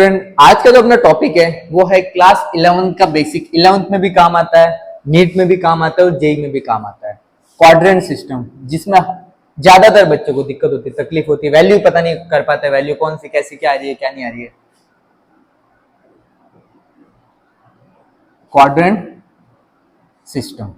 Friend, आज का जो अपना टॉपिक है वो है क्लास 11 का बेसिक। 11th में भी काम आता है, नीट में भी काम आता है और जेई में भी काम आता है। क्वाड्रेंट सिस्टम, जिसमें ज्यादातर बच्चों को दिक्कत होती है, तकलीफ होती है, वैल्यू पता नहीं कर पाते, वैल्यू कौन सी कैसी क्या आ रही है क्या नहीं आ रही है। क्वाड्रेंट सिस्टम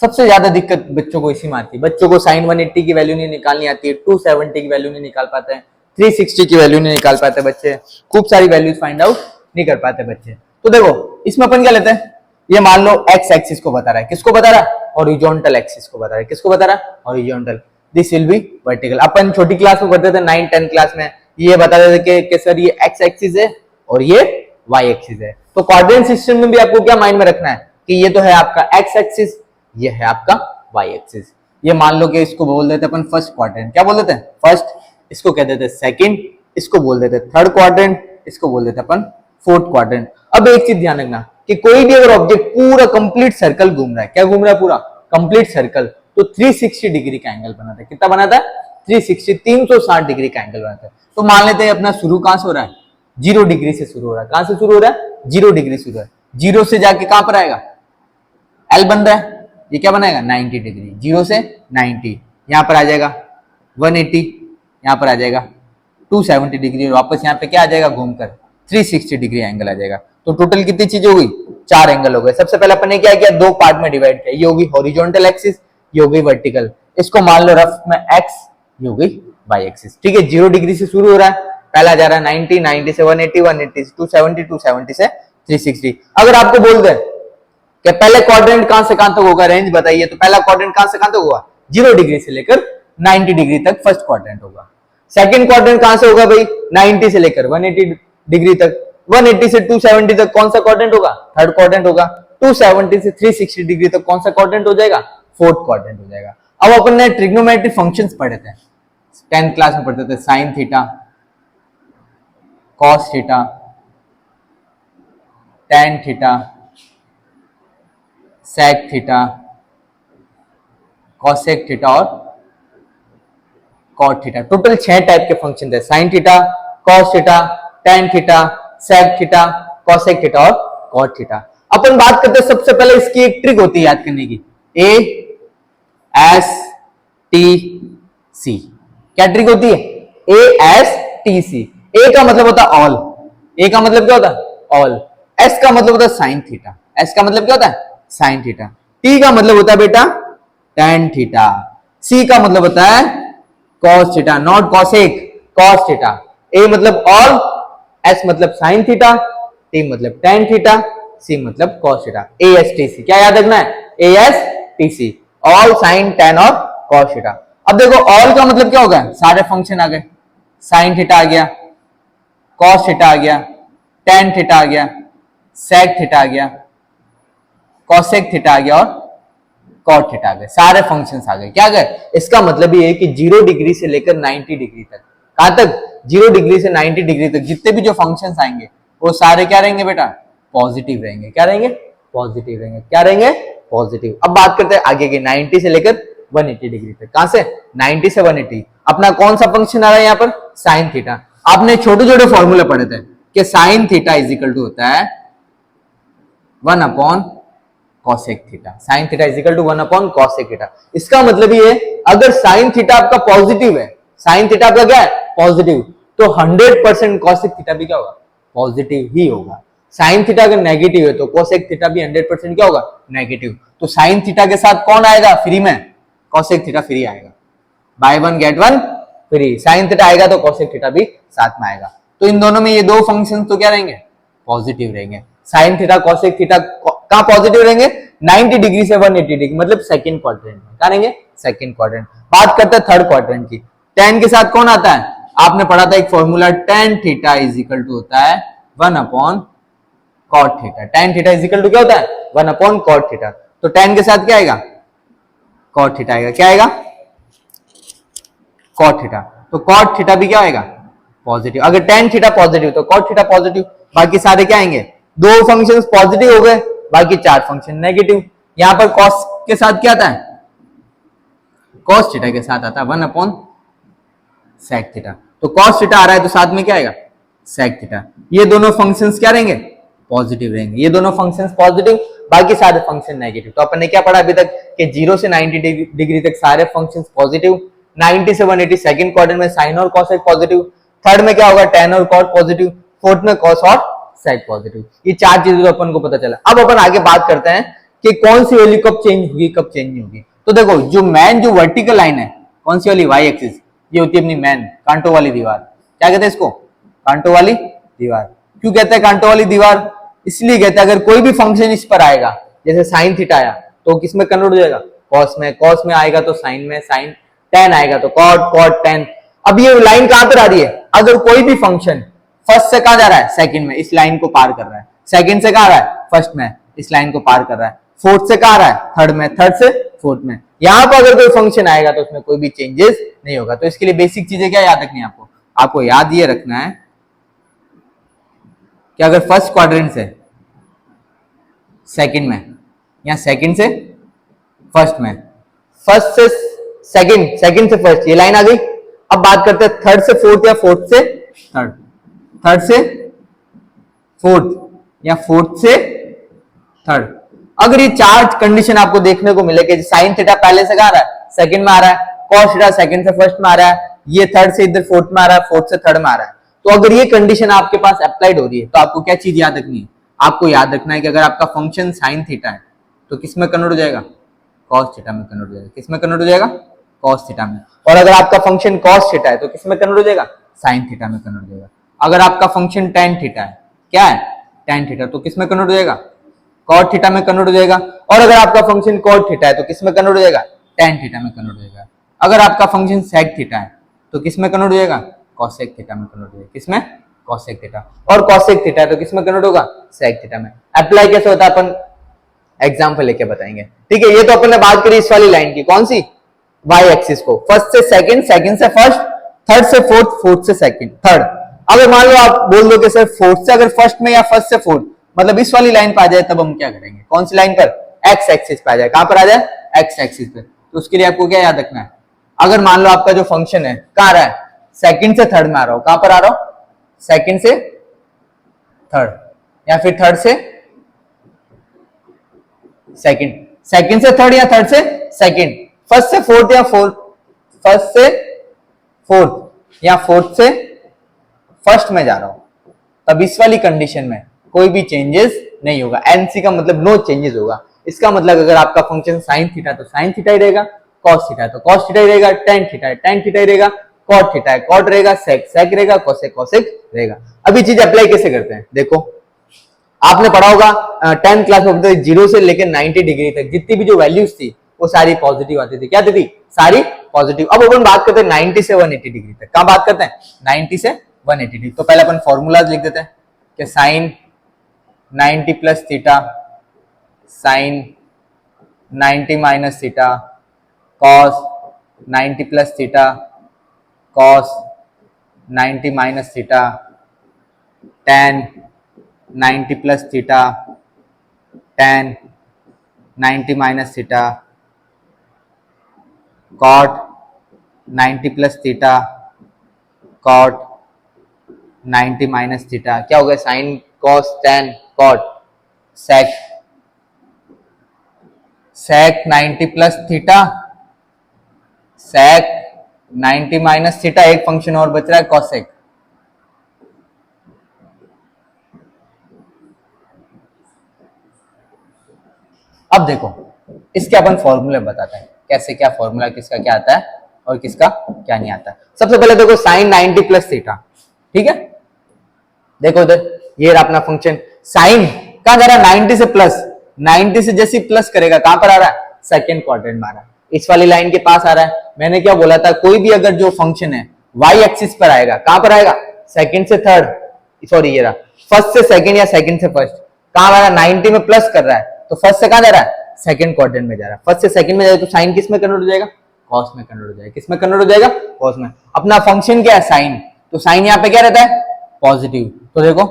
सबसे ज्यादा दिक्कत बच्चों को इसी में आती है। बच्चों को साइन 180 की वैल्यू नहीं निकालनी आती है, 270 की वैल्यू नहीं निकाल पाते हैं, 360 की वैल्यू नहीं निकाल पाते बच्चे, खूब सारी वैल्यूज फाइंड आउट नहीं कर पाते बच्चे। तो देखो इसमें अपन क्या लेते हैं, ये मान लो एक्स एक्सिस को बता रहा है, किसको बता रहा है, हॉरिजॉन्टल एक्सिस को बता रहा है, किसको बता रहा है, horizontal. This will be vertical. अपन छोटी क्लास में पढ़ते थे 9-10 क्लास में, ये बता देते कि सर ये एक्स एक्सिस है और ये वाई एक्सिस है। तो क्वाड्रेंट सिस्टम में भी आपको क्या माइंड में रखना है कि ये तो है आपका एक्स एक्सिस, ये है आपका वाई एक्सिस। ये मान लो कि इसको बोल देते अपन फर्स्ट क्वाड्रेंट, क्या बोल देते हैं फर्स्ट, इसको कह देते हैं सेकंड, इसको बोल देते हैं थर्ड क्वाड्रेंट, इसको बोल देते हैं अपन फोर्थ क्वाड्रेंट। अब एक चीज ध्यान रखना कि कोई भी अगर ऑब्जेक्ट पूरा कंप्लीट सर्कल घूम रहा है, क्या घूम रहा है, पूरा कंप्लीट सर्कल, तो 360 डिग्री का एंगल बनाता है। कितना बनाता है, 360 डिग्री का एंगल बनाता है। तो मान लेते हैं अपना शुरू कहां से हो रहा है, 0 डिग्री से शुरू हो रहा है। कहां से शुरू हो रहा है, 0 डिग्री शुरू है। 0 से जाके कहां पर आएगा, एल बन रहा है, ये क्या बनाएगा 90 डिग्री। 0 से 90, यहां पर आ जाएगा 180, यहां पर आ जाएगा 270 डिग्री, और वापस यहाँ पे क्या आ जाएगा घूमकर 360 डिग्री एंगल आ जाएगा। तो टोटल कितनी चीजें हो गई, 4 एंगल हो गए। सबसे पहले अपन ने क्या किया, 2 पार्ट में डिवाइड किया, ये होगी हॉरिजॉन्टल एक्सिस, ये हो गई वर्टिकल। इसको मान लो रफ में एक्स, ये हो गई वाई एक्सिस। ठीक है, 0 डिग्री से शुरू हो रहा है, पहला जा रहा है 90, 90 से 180, 180 से 270, 270 से 360। अगर आपको बोल दे कि पहले क्वाड्रेंट कहां से कहां तक होगा, रेंज बताइए, तो पहला क्वाड्रेंट कहां से कहां तक होगा, 0 डिग्री से लेकर 90 डिग्री तक फर्स्ट क्वाड्रेंट होगा। सेकंड क्वाड्रेंट कहां से होगा भाई, 90 से लेकर 180 डिग्री तक, 180 से 270 तक कौन सा क्वाड्रेंट होगा, थर्ड क्वाड्रेंट होगा। 270 से 360 डिग्री तक कौन सा क्वाड्रेंट हो जाएगा, फोर्थ क्वाड्रेंट हो जाएगा। अब अपन ने ट्रिग्नोमेट्री फंक्शंस पढ़े थे 10th क्लास में, पढ़ते थे sine theta, cos theta, tan theta, sec theta, cosec theta और कॉट थीटा। टोटल 6 टाइप के फंक्शन थे, sine theta, cos theta, tan theta, sec theta, cosec theta और कॉट थीटा। अपन बात करते हैं, सबसे पहले इसकी एक ट्रिक होती है याद करने की, ए एस टी सी। क्या ट्रिक होती है, ए एस टी सी। ए का मतलब होता है ऑल, ए का मतलब क्या होता है ऑल, एस का मतलब होता है साइन थीटा, एस का मतलब क्या होता है साइन थीटा, टी का मतलब होता है बेटा टैन थीटा, सी का मतलब होता है cos theta, not cosec, cos theta. A मतलब ऑल, एस मतलब साइन थीटा, टी मतलब टैन थीटा, सी मतलब cos theta. A S T C, क्या याद रखना है, A S T C, all, sine, tan और कॉस थीटा। अब देखो ऑल का मतलब क्या होगा, सारे फंक्शन आ गए, साइन थीटा आ गया, कॉस थीटा आ गया, टैन थीटा आ गया, सेक थीटा आ गया, कॉसेक थीटा आ गया और कॉट थीटा आ गए, सारे फंक्शंस आ गए। क्या गए, इसका मतलब ये है कि 0 डिग्री से लेकर 90 डिग्री तक, कहां तक, 0 डिग्री से 90 डिग्री तक जितने भी जो फंक्शंस आएंगे वो सारे क्या रहेंगे बेटा, पॉजिटिव रहेंगे। क्या रहेंगे, पॉजिटिव रहेंगे। क्या रहेंगे, पॉजिटिव। अब बात करते हैं आगे के, 90 से लेकर 180 डिग्री तक। कहां से, 90 से 180। अपना कौन सा फंक्शन आ रहा है यहाँ पर, साइन थीटा। आपने छोटे छोटे फॉर्मूले पढ़े थे कि sine theta is equal to होता है 1 upon cosec theta, sine theta is equal to 1 upon cosec theta. इसका मतलब ये है, अगर साइन थीटा आपका पॉजिटिव है, साइन थीटा आपका क्या है पॉजिटिव, तो 100% कॉसेक थीटा भी क्या होगा, पॉजिटिव ही होगा। साइन थीटा अगर नेगेटिव है तो कॉसेक थीटा भी 100% क्या होगा, नेगेटिव। तो साइन थीटा के साथ कौन आएगा फ्री में, कॉसेक थीटा फ्री आएगा, buy 1 get 1 free. Sine theta आएगा तो कॉसेक थीटा भी साथ में आएगा। तो इन दोनों में ये दो फंक्शन तो क्या रहेंगे, पॉजिटिव रहेंगे। साइन थीटा कॉसेक थीटा कहां पॉजिटिव रहेंगे, 90 डिग्री से 180 डिग्री, मतलब सेकंड क्वाड्रेंट में। कहां रहेंगे, सेकंड क्वाड्रेंट। बात करते हैं थर्ड क्वाड्रेंट की, टैन के साथ कौन आता है, आपने पढ़ा था एक formula, tan theta is equal to होता है 1 upon cot theta. Tan theta is equal to क्या होता है, 1 अपॉन कॉट थीटा। तो टैन के साथ क्या आएगा, कॉट थीटा आएगा। क्या आएगा, कॉट थीटा। तो कॉट थीटा भी क्या आएगा, पॉजिटिव। अगर टैन थीटा पॉजिटिव तो कॉट थीटा पॉजिटिव। बाकी सारे क्या आएंगे, दो फंक्शंस पॉजिटिव हो गए, बाकी 4 फंक्शन नेगेटिव। यहां पर कॉस के साथ क्या आता है, कॉस थीटा के साथ आता है 1 अपॉन सेक थीटा। तो कॉस थीटा आ रहा है तो साथ में क्या आएगा, सेक थीटा। ये दोनों फंक्शंस क्या रहेंगे? पॉजिटिव रहेंगे। ये दोनों फंक्शंस पॉजिटिव, बाकी सारे फंक्शन नेगेटिव। तो अपन ने क्या पढ़ा अभी तक कि 0 से 90 डिग्री तक सारे फंक्शंस पॉजिटिव, 90 से 180 सेकंड क्वाड्रेंट में साइन और कॉस पॉजिटिव, थर्ड में क्या होगा tan और cot पॉजिटिव, फोर्थ में cos और sec पॉजिटिव। ये चार चीजें तो अपन को पता चला। अब अपन आगे बात करते हैं कि कौन सी वैल्यू कब चेंज होगी कब चेंज नहीं होगी। तो देखो जो मैन जो वर्टिकल लाइन है कौन सी वाली, वाई एक्सिस, ये होती है अपनी मैन कांटो वाली दीवार। क्या कहते हैं इसको? कांटो वाली दीवार। क्यों कहते हैं कांटो वाली दीवार? इसलिए कहते हैं अगर कोई भी फंक्शन इस पर आएगा, जैसे साइन थीटा आया तो किस में कन्वर्ट हो जाएगा? कॉस में आएगा तो साइन में, साइन tan आएगा तो कॉट tan। अब ये लाइन कहां पर आ रही है? अगर कोई भी फंक्शन फर्स्ट से कहां जा रहा है? सेकंड में, इस लाइन को पार कर रहा है। सेकंड से कहां आ रहा है? फर्स्ट में, इस लाइन को पार कर रहा है। फोर्थ से कहां आ रहा है? थर्ड में, थर्ड से फोर्थ में। यहां पर अगर कोई फंक्शन आएगा तो उसमें कोई भी चेंजेस नहीं होगा। तो इसके लिए बेसिक चीजें क्या याद रखनी है आपको? आपको याद ये रखना है कि अगर फर्स्ट क्वाड्रेंट से सेकंड में या सेकंड से फर्स्ट में, फर्स्ट से सेकंड, सेकंड से फर्स्ट, ये लाइन आ गई। अब बात करते हैं थर्ड से फोर्थ या फोर्थ से थर्ड, थर्ड से फोर्थ या फोर्थ से थर्ड। अगर ये चार कंडीशन आपको देखने को मिले कि साइन थीटा पहले से कहां आ रहा है? सेकंड में आ रहा है, कॉस थीटा सेकंड से फर्स्ट में आ रहा है, ये थर्ड से इधर फोर्थ में आ रहा है, फोर्थ से थर्ड में आ रहा है। तो अगर ये कंडीशन आपके पास अप्लाइड हो रही है तो आपको क्या चीज याद रखनी है? आपको याद रखना है कि अगर आपका फंक्शन साइन थीटा है तो किस में कन्वर्ट हो जाएगा? कॉस थीटा में कन्वर्ट हो जाएगा। किस में कन्वर्ट हो जाएगा? कॉस थीटा में। और अगर आपका फंक्शन कॉस थीटा है तो किस में कन्वर्ट हो जाएगा? साइन थीटा में कन्वर्ट हो जाएगा। अगर आपका फंक्शन tan थीटा है, क्या है? tan थीटा, तो किस में कन्वर्ट हो जाएगा? कॉट थीटा में कन्वर्ट हो जाएगा। और अगर आपका फंक्शन कॉट थीटा है तो किस में कन्वर्ट हो जाएगा? tan थीटा में कन्वर्ट हो जाएगा। अगर आपका फंक्शन sec थीटा है तो किस में कन्वर्ट हो जाएगा? cosec थीटा में कन्वर्ट हो जाएगा। किसमें? cosec theta. और cosec थीटा है तो किस में कन्वर्ट होगा? sec थीटा में। अप्लाई कैसे होता है अपन एग्जाम्पल लेके बताएंगे। ठीक है, ये तो अपन ने बात करी इस वाली लाइन की, कौन सी? वाई एक्सिस को, फर्स्ट से सेकंड, सेकंड से फर्स्ट, थर्ड से फोर्थ, फोर्थ से सेकंड, थर्ड। अगर मान लो आप बोल दो कि सर फोर्थ से अगर फर्स्ट में या फर्स्ट से फोर्थ, मतलब इस वाली लाइन पे आ जाए, तब हम क्या करेंगे? कौन सी लाइन पर? एक्स एक्सिस पे आ जाए। कहां पर आ जाए? एक्स एक्सिस पे। तो उसके लिए आपको क्या याद रखना है? अगर मान लो आपका जो फंक्शन है कहां आ रहा है? सेकंड से थर्ड में आ रहा हो। कहां पर आ रहा हो? सेकंड से थर्ड या फिर थर्ड से सेकंड, सेकंड से थर्ड या थर्ड से सेकंड, फर्स्ट से फोर्थ या फोर्थ, फर्स्ट से फोर्थ या फोर्थ से फर्स्ट में जा रहा हूं, तब इस वाली कंडीशन में कोई भी चेंजेस नहीं होगा। एनसी का मतलब नो चेंजेस होगा। इसका मतलब अगर आपका फंक्शन साइन थीटा तो साइन थीटा ही रहेगा, कॉस थीटा तो कॉस थीटा ही रहेगा, टेन थीटा है टेन थीटा ही रहेगा, कॉट थीटा है कॉट रहेगा, सेक सेक रहेगा, कोसेक कोसेक रहेगा। अब ये चीज अप्लाई कैसे करते हैं? देखो आपने पढ़ा होगा 10th क्लास में 0 से लेकर 90 डिग्री तक जितनी भी जो वैल्यूज थी वो सारी पॉजिटिव आती थी। क्या आती थी? सारी पॉजिटिव। अब अपन बात करते हैं 90 से 180 डिग्री तक। कहां बात करते हैं? 90 से 180 डिग्री। तो पहले अपन फॉर्मूलाज लिख देते हैं कि sine 90 plus theta, sine 90 minus theta, cos 90 plus theta, cos 90 minus theta, tan 90 plus theta, tan 90 minus theta, cot 90 plus theta, cot 90 minus theta. क्या हो गया? Sine cos tan cot, sec sec 90 plus theta, sec 90 minus theta, एक function और बच रहा है cosec। अब देखो इसके अपन फॉर्मूले बताते हैं कैसे, क्या फॉर्मूला किसका क्या आता है और किसका क्या नहीं आता है। सबसे पहले देखो साइन 90 प्लस थीटा, ठीक है। देखो इधर ये रहा अपना फंक्शन, साइन कहां जा रहा है? 90 से प्लस, 90 से जैसे प्लस करेगा कहां पर आ रहा है? सेकंड क्वाड्रेंट में आ रहा है, इस वाली लाइन के पास आ रहा है। मैंने क्या बोला था? कोई भी अगर जो फंक्शन है वाई एक्सिस पर आएगा, कहां पर आएगा? सेकंड से थर्ड, सॉरी ये रहा फर्स्ट से सेकंड या सेकंड से फर्स्ट। कहां आ रहा है? 90 में प्लस कर रहा है तो फर्स्ट से कहां जा रहा है? सेकंड क्वाड्रेंट में जा रहा है। फर्स्ट से सेकंड में जाए तो साइन किस में कन्वर्ट हो जाएगा? कॉस में कन्वर्ट हो जाएगा। किस में कन्वर्ट हो जाएगा? कॉस में। अपना फंक्शन क्या है? साइन, तो साइन यहाँ पे क्या रहता है? पॉजिटिव। तो देखो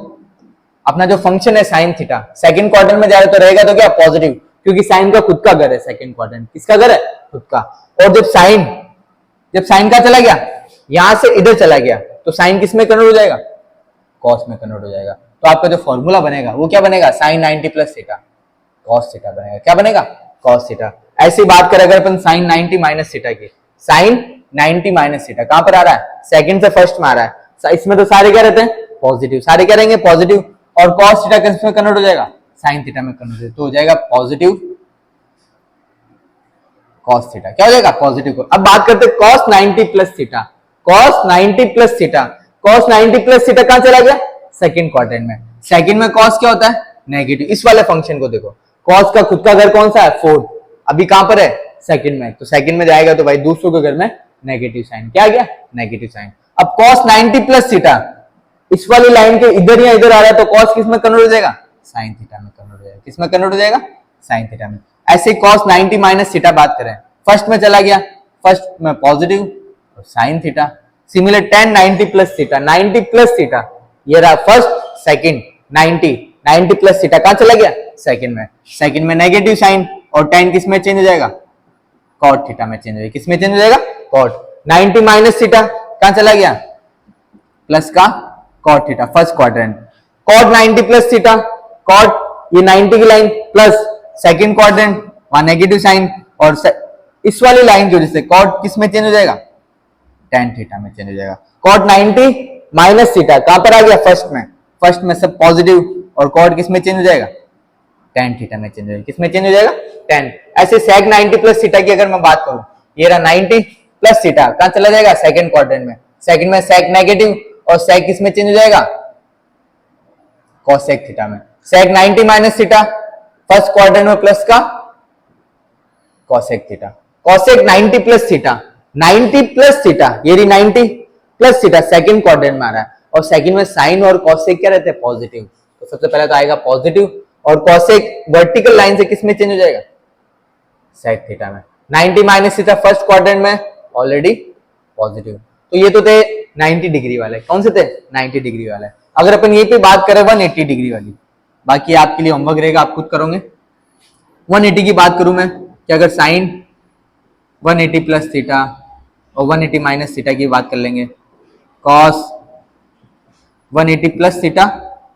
अपना जो फंक्शन है साइन थीटा, सेकंड क्वाड्रेंट में जा रहा है तो रहेगा तो क्या? पॉजिटिव, क्योंकि साइन का खुद का घर है सेकंड क्वाड्रेंट। किसका घर है? खुद का। और जब साइन का चला गया, यहां से इधर चला गया तो साइन किस में कन्वर्ट हो जाएगा? कॉस में कन्वर्ट हो जाएगा। तो आपका जो फॉर्मूला बनेगा वो क्या बनेगा, sine 90 plus theta cos theta बनेगा। क्या बनेगा, कॉस थीटा। ऐसी बात करें अगर अपन साइन 90 माइनस थीटा की, साइन 90 माइनस थीटा कहां पर आ रहा है, सेकंड से फर्स्ट में आ रहा है। इसमें तो सारे क्या रहते हैं, पॉजिटिव, सारे क्या रहेंगे, पॉजिटिव। और कॉस थीटा किस में कन्वर्ट हो जाएगा, साइन थीटा में कन्वर्ट हो जाएगा, तो हो जाएगा पॉजिटिव कॉस थीटा। क्या हो जाएगा, पॉजिटिव। अब बात करते हैं cos 90 plus theta, cos 90 plus theta, cos 90 plus theta कहां चला गया, सेकंड क्वाड्रेंट में। सेकंड में कॉस क्या होता है, नेगेटिव। इस वाले फंक्शन को देखो, कॉस का खुद का घर कौन सा है, फोर्थ, अभी कहां पर है, सेकंड में, तो सेकंड में जाएगा तो भाई दूसरों के घर में नेगेटिव साइन, क्या आ गया, नेगेटिव साइन। अब कॉस 90 प्लस थीटा इस वाली लाइन के इधर या इधर आ रहा है, तो कॉस किस में कन्वर्ट हो जाएगा, साइन थीटा में कन्वर्ट हो जाएगा। किस में कन्वर्ट हो जाएगा, साइन थीटा में। ऐसे कॉस 90 माइनस थीटा बात करें, फर्स्ट में चला गया, फर्स्ट में पॉजिटिव और sine theta. Similar tan 90 plus theta, 90 plus theta, ये रहा फर्स्ट सेकंड 90 प्लस थीटा कहां चला गया, सेकंड में। सेकंड में नेगेटिव साइन और tan किस में चेंज हो जाएगा, कॉट थीटा में चेंज हो जाएगा। किस में चेंज हो जाएगा, कॉट। 90 माइनस थीटा कहां चला गया, प्लस का cot theta, first quadrant. Cot 90 plus theta, cot ये 90 की लाइन प्लस सेकंड क्वाड्रेंट, वहां नेगेटिव साइन, और इस वाली लाइन जो जिससे कॉट किस में चेंज हो जाएगा, tan थीटा में चेंज हो जाएगा। कॉट 90 माइनस थीटा कहां पर आ गया, फर्स्ट में, फर्स्ट में सब पॉजिटिव, और कॉट किस में चेंज हो जाएगा, tan थीटा में चेंज हो जाएगा। किस में चेंज हो जाएगा, tan। ऐसे sec 90 प्लस थीटा की अगर मैं बात करूं, ये रहा 90 प्लस थीटा कहां चला जाएगा, सेकंड क्वाड्रेंट में। सेकंड में sec नेगेटिव और sec किस में चेंज हो जाएगा, cosec थीटा में। sec 90 minus theta first quadrant में प्लस का cosec theta. cosec 90 plus theta, 90 plus theta, ये रही 90 प्लस थीटा सेकंड क्वाड्रेंट में आ रहा है, और सेकंड में साइन और cosec क्या रहते हैं, पॉजिटिव। तो सबसे पहले तो आएगा पॉजिटिव, और cosec वर्टिकल लाइन से किस में चेंज हो जाएगा, sec थीटा में। 90 माइनस थीटा फर्स्ट क्वाड्रेंट में ऑलरेडी पॉजिटिव, तो ये तो थे 90 डिग्री वाले। कौन से थे, 90 डिग्री वाले। अगर अपन ये पे बात करें 180 डिग्री वाली, बाकी आपके लिए होमवर्क रहेगा, आप खुद करोगे। 180 की बात करूं मैं कि अगर साइन 180 प्लस थीटा और 180 माइनस थीटा की बात कर लेंगे, कॉस 180 प्लस थीटा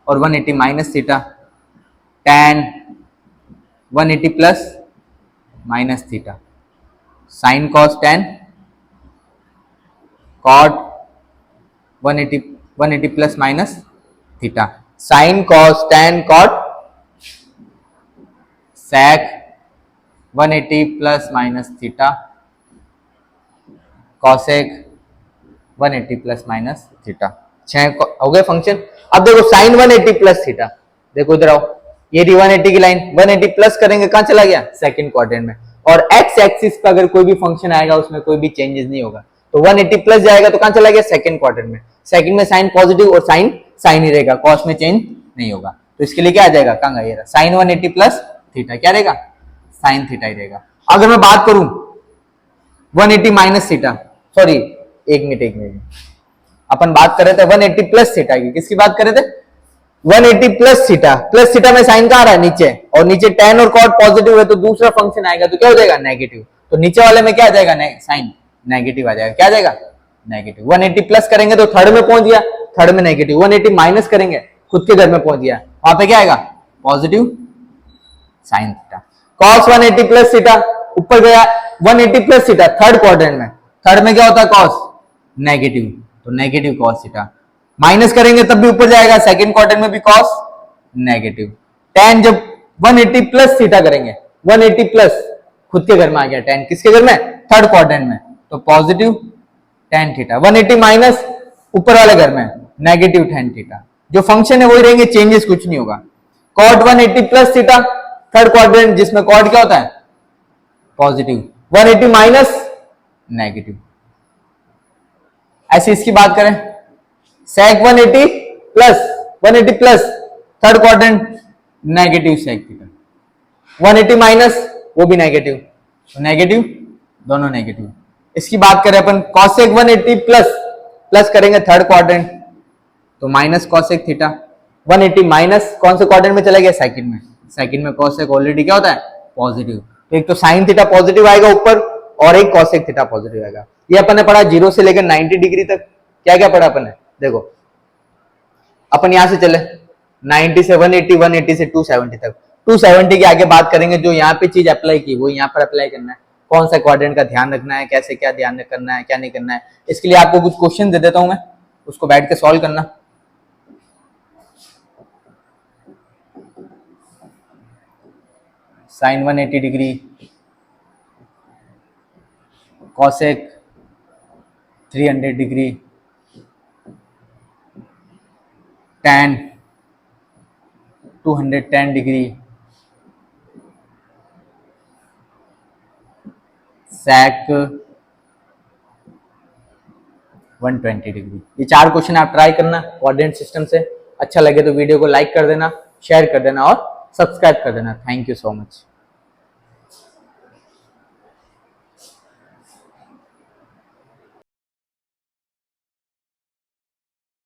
और 180 minus theta, tan 180 plus minus theta, sine cos tan, cot 180 plus minus theta, sine cos tan cot, sec 180 plus minus theta, cosec 180 plus minus theta. 6 हो गए function. अब देखो sign 180 plus theta, देखो इधर आओ, ये रही 180 की लाइन, 180 प्लस करेंगे कहां चला गया, सेकंड क्वाड्रेंट में। और एक्स एक्सिस पर अगर कोई भी फंक्शन आएगा उसमें कोई भी चेंजेस नहीं होगा, तो 180 प्लस जाएगा तो कहां चला गया, सेकंड क्वाड्रेंट में। सेकंड में साइन पॉजिटिव और साइन साइन ही रहेगा, कॉस में चेंज नहीं होगा, तो इसके लिए क्या आ जाएगा, कहां गया, साइन 180 प्लस थीटा क्या रहेगा, साइन थीटा ही रहेगा। अगर मैं बात करूं 180 माइनस थीटा, सॉरी एक मिनट, अपन बात कर रहे थे 180 प्लस थीटा की, किसकी बात कर रहे थे, 180 प्लस थीटा में साइन कहां आ रहा है, नीचे, और नीचे tan और cot पॉजिटिव है, तो दूसरा फंक्शन आएगा तो क्या हो जाएगा, नेगेटिव। तो नीचे वाले में क्या आ जाएगा, साइन नेगेटिव आ जाएगा। क्या आ जाएगा, नेगेटिव। 180 प्लस करेंगे तो थर्ड में पहुंच गया, थर्ड में नेगेटिव। 180 माइनस करेंगे खुद के घर में पहुंच गया, वहां पे क्या आएगा, positive sine theta. cos 180 plus theta ऊपर गया, 180 प्लस थीटा थर्ड क्वाड्रेंट में, थर्ड में क्या होता है, cos नेगेटिव, तो नेगेटिव cos थीटा। माइनस करेंगे तब भी ऊपर जाएगा, सेकंड क्वाड्रेंट में भी cos नेगेटिव। tan जब 180 प्लस थीटा करेंगे, 180 प्लस खुद के घर में आ गया, tan किसके घर में, थर्ड क्वाड्रेंट में, तो पॉजिटिव tan थीटा। 180 माइनस ऊपर वाले घर में नेगेटिव tan थीटा। जो फंक्शन है वही रहेंगे, चेंजेस कुछ नहीं होगा। cot 180 plus theta third quadrant, जिसमें cot क्या होता है, पॉजिटिव, 180 माइनस नेगेटिव। ऐसे इसकी बात करें, sec 180 plus third quadrant negative sec theta, 180 minus वो भी नेगेटिव, तो नेगेटिव दोनों नेगेटिव। इसकी बात करें अपन cosec 180 प्लस करेंगे थर्ड क्वाड्रेंट, तो माइनस cosec थीटा। 180 माइनस कौन से क्वाड्रेंट में चला गया, सेकंड में, सेकंड में cosec ऑलरेडी क्या होता है, पॉजिटिव, तो एक तो साइन थीटा पॉजिटिव आएगा ऊपर, और एक cosec थीटा पॉजिटिव आएगा। ये अपन ने पढ़ा 0 से लेकर 90 डिग्री तक, क्या क्या पढ़ा अपन ने, देखो अपन यहां से चले 90 से 180, 180 से 270 तक। 270 के आगे बात करेंगे, जो यहाँ पे चीज अप्लाई की वो यहाँ पर अप्लाई करना है। कौन सा क्वाड्रेंट का ध्यान रखना है, कैसे क्या ध्यान करना है, क्या नहीं करना है, इसके लिए आपको कुछ क्वेश्चन दे देता हूं मैं, उसको बैठ के सॉल्व करना। Sine 180 degree, cosec 300 degree, tan 210 degree, sec 120 degree. ये 4 क्वेश्चन आप ट्राई करना कोऑर्डिनेट सिस्टम से। अच्छा लगे तो वीडियो को लाइक कर देना, शेयर कर देना और सब्सक्राइब कर देना। Thank you so much.